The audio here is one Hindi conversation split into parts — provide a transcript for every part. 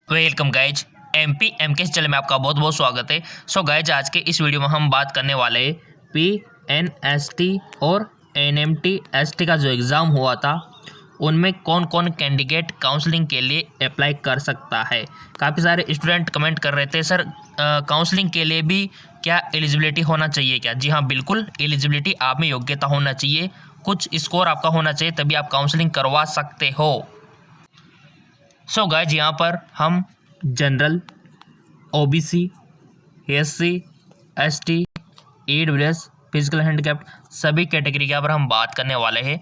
Welcome guys, MP MKS channel में आपका बहुत बहुत स्वागत है। सो गाइज, आज के इस वीडियो में हम बात करने वाले हैं पीएनएसटी और एनएमटीएसटी का जो एग्ज़ाम हुआ था उनमें कौन कौन कैंडिडेट काउंसलिंग के लिए अप्लाई कर सकता है। काफ़ी सारे स्टूडेंट कमेंट कर रहे थे, सर काउंसलिंग के लिए भी क्या एलिजिबिलिटी होना चाहिए क्या? जी हाँ, बिल्कुल एलिजिबिलिटी, आप में योग्यता होना चाहिए, कुछ स्कोर आपका होना चाहिए, तभी आप काउंसलिंग करवा सकते हो। सो गाइज, यहाँ पर हम general, OBC, SC, ST, EWS, physical handicapped सभी कैटेगरी के यहाँ पर हम बात करने वाले हैं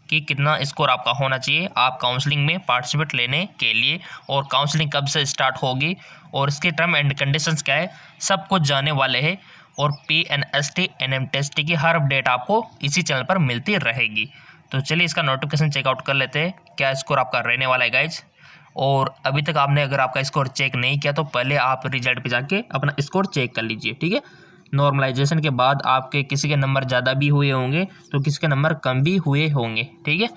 कि कितना स्कोर आपका होना चाहिए आप काउंसलिंग में पार्टिसिपेट लेने के लिए, और काउंसलिंग कब से स्टार्ट होगी और इसके टर्म एंड कंडीशंस क्या है, सब कुछ जानने वाले हैं। और पीएनएसटी एनएमटीएसटी की हर अपडेट आपको इसी चैनल पर मिलती रहेगी। तो चलिए इसका नोटिफिकेशन चेकआउट कर लेते हैं, क्या स्कोर आपका रहने वाला है गाइज। और अभी तक आपने अगर आपका स्कोर चेक नहीं किया तो पहले आप रिजल्ट पे जाके अपना स्कोर चेक कर लीजिए, ठीक है। नॉर्मलाइजेशन के बाद आपके किसी के नंबर ज़्यादा भी हुए होंगे तो किसी के नंबर कम भी हुए होंगे, ठीक है।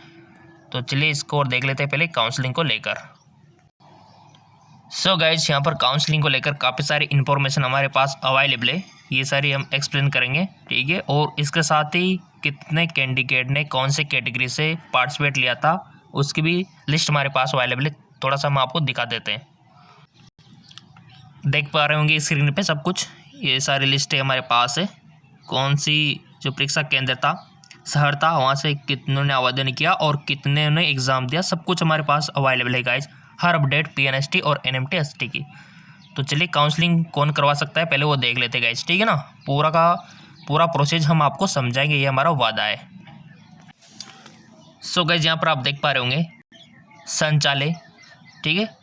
तो चलिए स्कोर देख लेते हैं पहले काउंसलिंग को लेकर। सो गाइज, यहाँ पर काउंसलिंग को लेकर काफ़ी सारी इन्फॉर्मेशन हमारे पास अवेलेबल है, ये सारी हम एक्सप्लेन करेंगे, ठीक है। और इसके साथ ही कितने कैंडिडेट ने कौन से कैटेगरी से पार्टिसिपेट लिया था उसकी भी लिस्ट हमारे पास अवेलेबल है। थोड़ा सा हम आपको दिखा देते हैं, देख पा रहे होंगे स्क्रीन पे सब कुछ, ये सारी लिस्टें हमारे पास है। कौन सी जो परीक्षा केंद्र था, शहर था, वहाँ से कितनों ने आवेदन किया और कितने ने एग्ज़ाम दिया, सब कुछ हमारे पास अवेलेबल है गाइज, हर अपडेट पीएनएसटी और एनएमटीएसटी की। तो चलिए काउंसलिंग कौन करवा सकता है पहले वो देख लेते गाइज, ठीक है ना। पूरा का पूरा प्रोसेस हम आपको समझाएंगे, ये हमारा वादा है। सो गाइज, यहाँ पर आप देख पा रहे होंगे संचालय, ठीक है,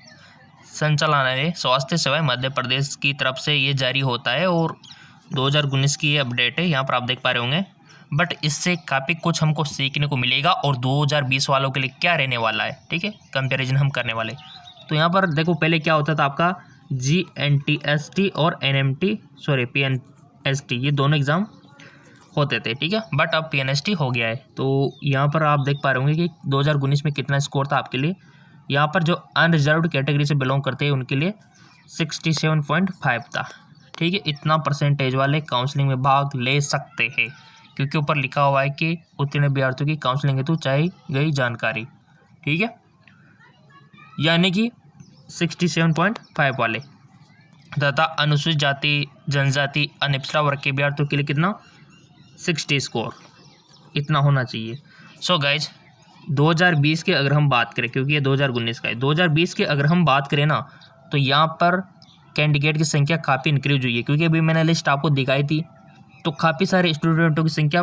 संचालनालय स्वास्थ्य सेवाएं मध्य प्रदेश की तरफ से ये जारी होता है और 2019 की ये अपडेट है, यहाँ पर आप देख पा रहे होंगे। बट इससे काफ़ी कुछ हमको सीखने को मिलेगा और 2020 वालों के लिए क्या रहने वाला है, ठीक है, कंपैरिजन हम करने वाले। तो यहाँ पर देखो, पहले क्या होता था आपका जीएनटीएसटी और पीएनएसटी, ये दोनों एग्ज़ाम होते थे, ठीक है। बट अब पीएनएसटी हो गया है। तो यहाँ पर आप देख पा रहे होंगे कि 2019 में कितना स्कोर था आपके लिए। यहाँ पर जो अनरिजर्व्ड कैटेगरी से बिलोंग करते हैं उनके लिए 67.5 था, ठीक है। इतना परसेंटेज वाले काउंसलिंग में भाग ले सकते हैं, क्योंकि ऊपर लिखा हुआ है कि उत्तीर्ण अभ्यर्थियों की काउंसलिंग हेतु चाहिए गई जानकारी, ठीक है, यानी कि 67.5 वाले तथा अनुसूचित जाति, जनजाति, अन्य पिछड़ा वर्ग के अभ्यर्थियों के लिए कितना 60 स्कोर, इतना होना चाहिए। सो गाइज, 2020 के अगर हम बात करें, क्योंकि ये 2019 का है, 2020 के अगर हम बात करें ना, तो यहाँ पर कैंडिडेट की संख्या काफ़ी इंक्रीज हुई है, क्योंकि अभी मैंने लिस्ट आपको दिखाई थी, तो काफ़ी सारे स्टूडेंटों की संख्या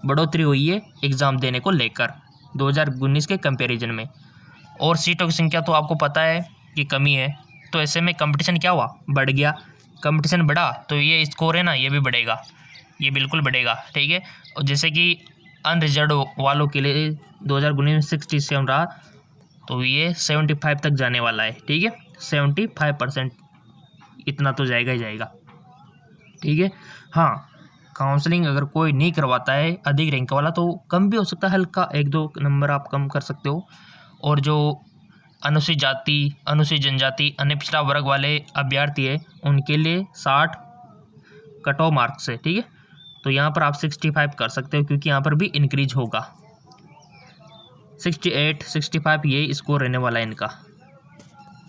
बढ़ोतरी हुई है एग्ज़ाम देने को लेकर 2019 के कंपैरिजन में। और सीटों की संख्या तो आपको पता है कि कमी है, तो ऐसे में कंपटीशन क्या हुआ, बढ़ गया। कंपटीशन बढ़ा तो ये स्कोर है ना, ये भी बढ़ेगा, ये बिल्कुल बढ़ेगा, ठीक है। और जैसे कि अनरिजर्व वालों के लिए 2019 में 67 रहा, तो ये 75 तक जाने वाला है, ठीक है। 75% इतना तो जाएगा ही जाएगा, ठीक है। हाँ, काउंसलिंग अगर कोई नहीं करवाता है अधिक रैंक वाला तो कम भी हो सकता है, हल्का 1-2 नंबर आप कम कर सकते हो। और जो अनुसूचित जाति, अनुसूचित जनजाति, अन्य पिछड़ा वर्ग वाले अभ्यर्थी है उनके लिए 60 कट ऑफ मार्क्स है, ठीक है। तो यहाँ पर आप 65 कर सकते हो, क्योंकि यहाँ पर भी इंक्रीज होगा, 68, 65 ये स्कोर रहने वाला है इनका।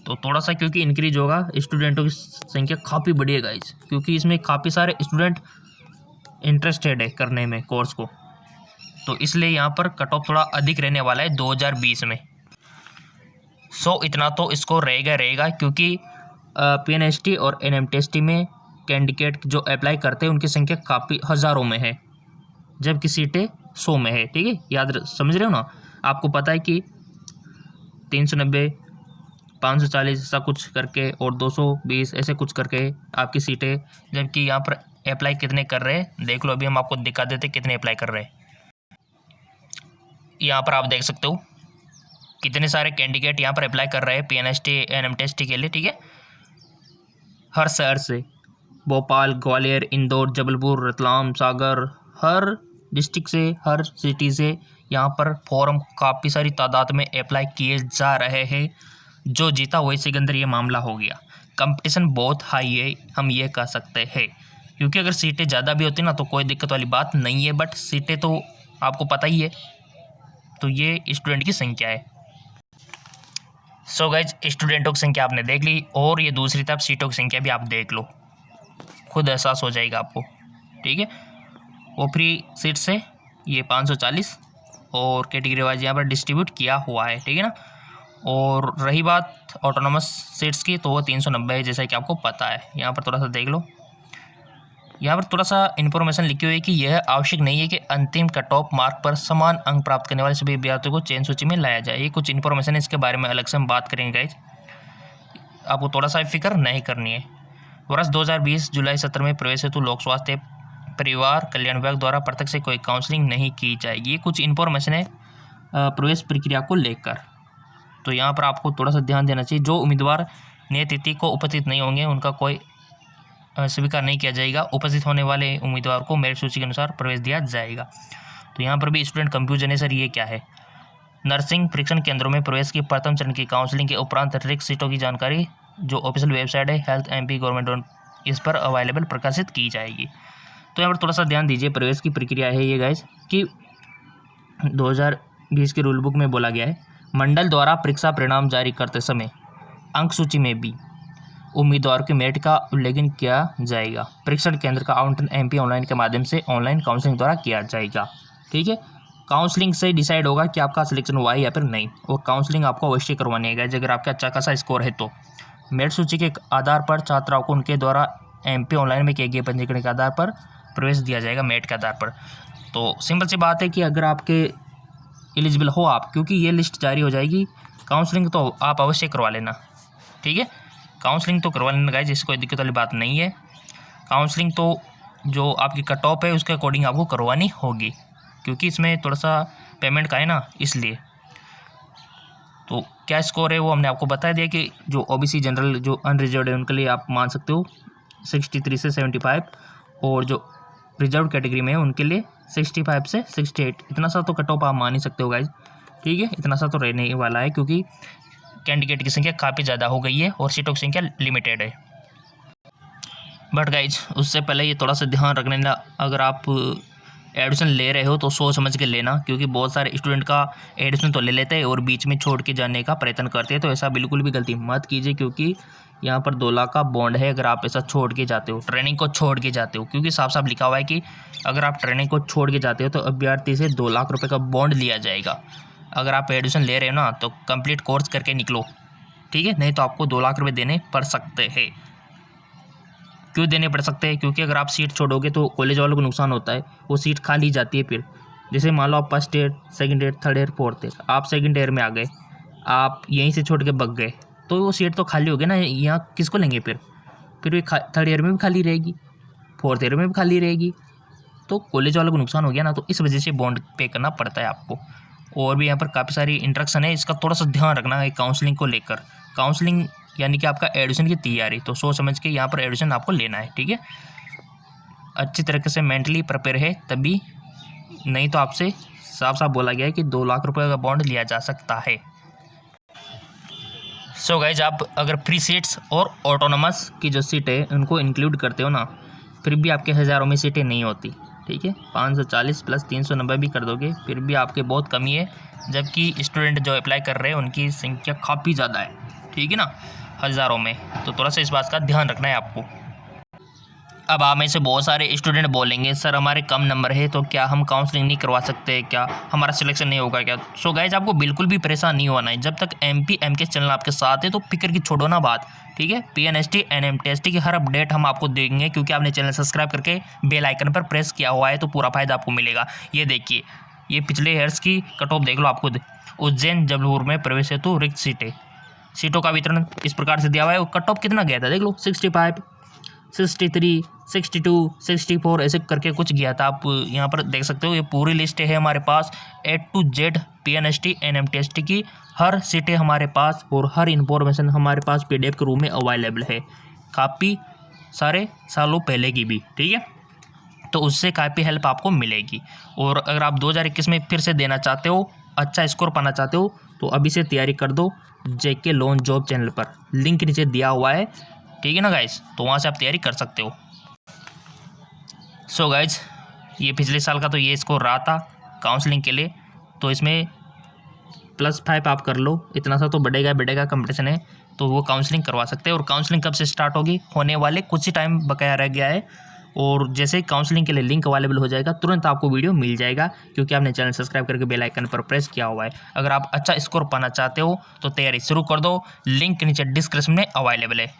तो थोड़ा सा क्योंकि इंक्रीज होगा, स्टूडेंटों की संख्या काफ़ी बढ़ी है गाइज, क्योंकि इसमें काफ़ी सारे स्टूडेंट इंटरेस्टेड है करने में कोर्स को, तो इसलिए यहाँ पर कट ऑफ थोड़ा अधिक रहने वाला है 2020 में। सो इतना तो स्कोर रहेगा, क्योंकि पीएनएसटी और एनएमटीएसटी में कैंडिडेट जो अप्लाई करते हैं उनकी संख्या काफ़ी हज़ारों में है, जबकि सीटें 100 में है, ठीक है। समझ रहे हो ना, आपको पता है कि 390, 540 ऐसा कुछ करके और 220 ऐसे कुछ करके आपकी सीटें, जबकि यहाँ पर अप्लाई कितने कर रहे हैं देख लो, अभी हम आपको दिखा देते कितने अप्लाई कर रहे हैं। यहाँ पर आप देख सकते हो कितने सारे कैंडिडेट यहाँ पर अप्लाई कर रहे हैं पीएनएसटी एनएमटीएसटी के लिए, ठीक है। हर शहर से, भोपाल, ग्वालियर, इंदौर, जबलपुर, रतलाम, सागर, हर डिस्ट्रिक्ट से, हर सिटी से यहाँ पर फॉर्म काफ़ी सारी तादाद में अप्लाई किए जा रहे हैं। जो जीता वही सिकंदर, ये मामला हो गया। कंपटीशन बहुत हाई है, हम ये कह सकते हैं, क्योंकि अगर सीटें ज़्यादा भी होती ना तो कोई दिक्कत वाली बात नहीं है, बट सीटें तो आपको पता ही है। तो ये स्टूडेंट की संख्या है। सो गाइज, स्टूडेंटों की संख्या आपने देख ली, और ये दूसरी तरफ सीटों की संख्या भी आप देख लो, खुद एहसास हो जाएगा आपको। ठीक है, वो फ्री सीट्स है ये 540, और कैटेगरी वाइज यहाँ पर डिस्ट्रीब्यूट किया हुआ है। ठीक है ना। और रही बात ऑटोनोमस सीट्स की, तो वो 390 है, जैसा कि आपको पता है। यहाँ पर थोड़ा सा देख लो, यहाँ पर थोड़ा सा इन्फॉर्मेशन लिखी हुई है कि यह आवश्यक नहीं है कि अंतिम कट ऑफ मार्क पर समान अंक प्राप्त करने वाले सभी अभ्यर्थियों को चयन सूची में लाया जाए। ये कुछ इन्फॉर्मेशन है, इसके बारे में अलग से हम बात करेंगे गाइज, आपको थोड़ा सा फिक्र नहीं करनी है। वर्ष 2020 जुलाई सत्र में प्रवेश हेतु लोक स्वास्थ्य परिवार कल्याण विभाग द्वारा प्रत्यक्ष से कोई काउंसलिंग नहीं की जाएगी। ये कुछ इन्फॉर्मेशन है प्रवेश प्रक्रिया को लेकर। तो यहाँ पर आपको थोड़ा सा ध्यान देना चाहिए, जो उम्मीदवार नियत तिथि को उपस्थित नहीं होंगे उनका कोई स्वीकार नहीं किया जाएगा। उपस्थित होने वाले उम्मीदवार को मेरिट सूची के अनुसार प्रवेश दिया जाएगा। तो यहाँ पर भी स्टूडेंट कंफ्यूजन है, सर ये क्या है। नर्सिंग परीक्षण केंद्रों में प्रवेश की प्रथम चरण की काउंसलिंग के उपरांत रिक्त सीटों की जानकारी जो ऑफिशियल वेबसाइट है हेल्थ एमपी गवर्नमेंट, इस पर अवेलेबल प्रकाशित की जाएगी। तो यहाँ पर थोड़ा सा ध्यान दीजिए, प्रवेश की प्रक्रिया है ये गाइस कि 2020 के रूल बुक में बोला गया है, मंडल द्वारा परीक्षा परिणाम जारी करते समय अंक सूची में भी उम्मीदवार के मेरिट का उल्लेखन किया जाएगा। परीक्षण केंद्र का आवंटन एमपी ऑनलाइन के माध्यम से ऑनलाइन काउंसलिंग द्वारा किया जाएगा। ठीक है, काउंसलिंग से डिसाइड होगा कि आपका सिलेक्शन हुआ है या फिर नहीं, और काउंसलिंग आपको अवश्य करवानी है गाइस अगर आपका अच्छा खासा स्कोर है तो। मेरिट सूची के आधार पर छात्राओं को उनके द्वारा एमपी ऑनलाइन में किए गए पंजीकरण के आधार पर प्रवेश दिया जाएगा, मेरिट के आधार पर। तो सिंपल सी बात है कि अगर आपके एलिजिबल हो आप, क्योंकि ये लिस्ट जारी हो जाएगी, काउंसलिंग तो आप अवश्य करवा लेना। ठीक है, काउंसलिंग तो करवा लेना गाइस, इससे कोई दिक्कत वाली बात नहीं है। काउंसलिंग तो जो आपकी कट ऑफ है उसके अकॉर्डिंग आपको करवानी होगी, क्योंकि इसमें थोड़ा सा पेमेंट का है ना, इसलिए। तो क्या स्कोर है वो हमने आपको बता दिया कि जो ओबीसी जनरल जो अनरिजर्व है उनके लिए आप मान सकते हो 63 से 75, और जो रिजर्व कैटेगरी में है उनके लिए 65 से 68, इतना सा तो कट ऑफ आप मान ही सकते हो गाइज। ठीक है, इतना सा तो रहने वाला है, क्योंकि कैंडिडेट की संख्या काफ़ी ज़्यादा हो गई है और सीटों की संख्या लिमिटेड है। बट गाइज उससे पहले ये थोड़ा सा ध्यान रखने ना, अगर आप एडमिशन ले रहे हो तो सोच समझ के लेना, क्योंकि बहुत सारे स्टूडेंट का एडमिशन तो ले लेते हैं और बीच में छोड़ के जाने का प्रयत्न करते हैं। तो ऐसा बिल्कुल भी गलती मत कीजिए, क्योंकि यहाँ पर 2 लाख का बॉन्ड है अगर आप ऐसा छोड़ के जाते हो, ट्रेनिंग को छोड़ के जाते हो, क्योंकि साफ साफ लिखा हुआ है कि अगर आप ट्रेनिंग को छोड़ के जाते हो तो अभ्यर्थी से 2 लाख रुपये का बॉन्ड लिया जाएगा। अगर आप एडमिशन ले रहे हो ना तो कंप्लीट कोर्स करके निकलो। ठीक है, नहीं तो आपको 2 लाख रुपये देने पड़ सकते हैं। क्यों देने पड़ सकते हैं? क्योंकि अगर आप सीट छोड़ोगे तो कॉलेज वालों को नुकसान होता है, वो सीट खाली जाती है। फिर जैसे मान लो आप first year, second year, third year, fourth year, आप सेकंड ईयर में आ गए, आप यहीं से छोड़ के भग गए, तो वो सीट तो खाली हो गई ना, यहाँ किसको लेंगे फिर भी थर्ड ईयर में भी खाली रहेगी, फोर्थ ईयर में भी खाली रहेगी, तो कॉलेज वालों को नुकसान हो गया ना। तो इस वजह से बॉन्ड पे करना पड़ता है आपको। और भी यहाँ पर काफ़ी सारी इंस्ट्रक्शन है, इसका थोड़ा सा ध्यान रखना है काउंसलिंग को लेकर। काउंसलिंग यानी कि आपका एडमिशन की तैयारी, तो सोच समझ के यहाँ पर एडमिशन आपको लेना है। ठीक है, अच्छी तरीके से मेंटली प्रिपेयर है तभी, नहीं तो आपसे साफ साफ बोला गया है कि 2 लाख रुपए का बॉन्ड लिया जा सकता है। सो गाइज, आप अगर फ्री सीट्स और ऑटोनोमस की जो सीट है उनको इंक्लूड करते हो ना, फिर भी आपके हज़ारों में सीटें नहीं होती। ठीक है, 540 प्लस 390 भी कर दोगे फिर भी आपके बहुत कमी है, जबकि स्टूडेंट जो अप्लाई कर रहे हैं उनकी संख्या काफ़ी ज़्यादा है। ठीक है ना, हज़ारों में। तो थोड़ा सा इस बात का ध्यान रखना है आपको। अब आप में से बहुत सारे स्टूडेंट बोलेंगे सर हमारे कम नंबर है तो क्या हम काउंसलिंग नहीं करवा सकते, क्या हमारा सिलेक्शन नहीं होगा क्या? सो गाइज, आपको बिल्कुल भी परेशान नहीं होना है। जब तक एमपी एमके चैनल आपके साथ है तो फिक्र की छोड़ो ना बात। ठीक है, पीएनएसटी एनएमटीएसटी की हर अपडेट हम आपको देंगे, क्योंकि आपने चैनल सब्सक्राइब करके बेल आइकन पर प्रेस किया हुआ है, तो पूरा फायदा आपको मिलेगा। ये देखिए, ये पिछले ईयर्स की कट ऑफ देख लो आप खुद। उज्जैन जबलपुर में प्रवेश हेतु रिक्त सीटों का वितरण इस प्रकार से दिया हुआ है। कट ऑफ कितना गया था देख लो, 65, 63, 62, 64 ऐसे करके कुछ गया था। आप यहाँ पर देख सकते हो, ये पूरी लिस्ट है हमारे पास A to Z पीएनएसटी एनएमटीएसटी की हर सीटें हमारे पास, और हर इन्फॉर्मेशन हमारे पास PDF के रूप में अवेलेबल है, काफ़ी सारे सालों पहले की भी। ठीक है, तो उससे काफ़ी हेल्प आपको मिलेगी। और अगर आप 2021 में फिर से देना चाहते हो, अच्छा स्कोर पाना चाहते हो, तो अभी से तैयारी कर दो जेके लोन जॉब चैनल पर, लिंक नीचे दिया हुआ है, ठीक है ना गाइज। तो वहाँ से आप तैयारी कर सकते हो। सो गाइज, ये पिछले साल का तो ये स्कोर रहा था काउंसलिंग के लिए, तो इसमें +5 आप कर लो, इतना सा तो बढ़ेगा कंपटीशन है, तो वो काउंसलिंग करवा सकते हैं। और काउंसलिंग कब से स्टार्ट होगी, होने वाले कुछ ही टाइम बकाया रह गया है, और जैसे ही काउंसलिंग के लिए लिंक अवेलेबल हो जाएगा तुरंत आपको वीडियो मिल जाएगा, क्योंकि आपने चैनल सब्सक्राइब करके बेल आइकन पर प्रेस किया हुआ है। अगर आप अच्छा स्कोर पाना चाहते हो तो तैयारी शुरू कर दो, लिंक नीचे डिस्क्रिप्शन में अवेलेबल है।